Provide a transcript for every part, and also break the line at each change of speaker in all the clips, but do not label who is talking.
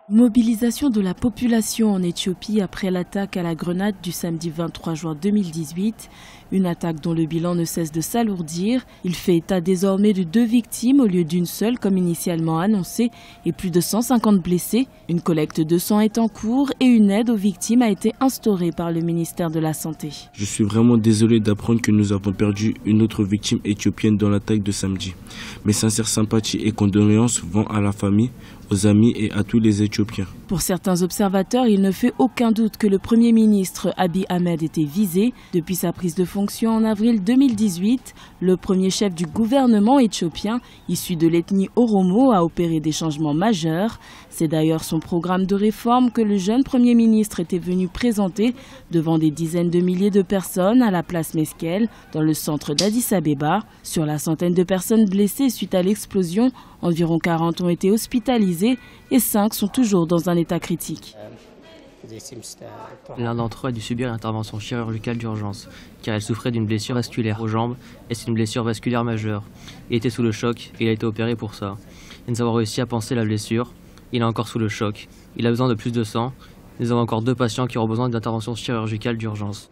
Mobilisation de la population en Éthiopie après l'attaque à la grenade du samedi 23 juin 2018. Une attaque dont le bilan ne cesse de s'alourdir. Il fait état désormais de 2 victimes au lieu d'une seule comme initialement annoncé et plus de 150 blessés. Une collecte de sang est en cours et une aide aux victimes a été instaurée par le ministère de la Santé.
Je suis vraiment désolé d'apprendre que nous avons perdu une autre victime éthiopienne dans l'attaque de samedi. Mes sincères sympathies et condoléances vont à la famille, aux amis et à tous les Éthiopiens.
Pour certains observateurs, il ne fait aucun doute que le Premier ministre Abiy Ahmed était visé. Depuis sa prise de fonction en avril 2018, le premier chef du gouvernement éthiopien, issu de l'ethnie Oromo, a opéré des changements majeurs. C'est d'ailleurs son programme de réforme que le jeune Premier ministre était venu présenter devant des dizaines de milliers de personnes à la place Meskel, dans le centre d'Addis Abeba. Sur la centaine de personnes blessées suite à l'explosion, environ 40 ont été hospitalisés et 5 sont toujours dans un état critique.
L'un d'entre eux a dû subir une intervention chirurgicale d'urgence, car elle souffrait d'une blessure vasculaire aux jambes et c'est une blessure vasculaire majeure. Il était sous le choc et il a été opéré pour ça. Et nous avons réussi à panser la blessure. Il est encore sous le choc. Il a besoin de plus de sang. Nous avons encore 2 patients qui auront besoin d'intervention chirurgicale d'urgence.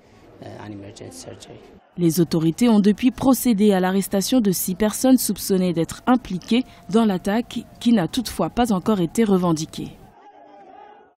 Les autorités ont depuis procédé à l'arrestation de 6 personnes soupçonnées d'être impliquées dans l'attaque qui n'a toutefois pas encore été revendiquée.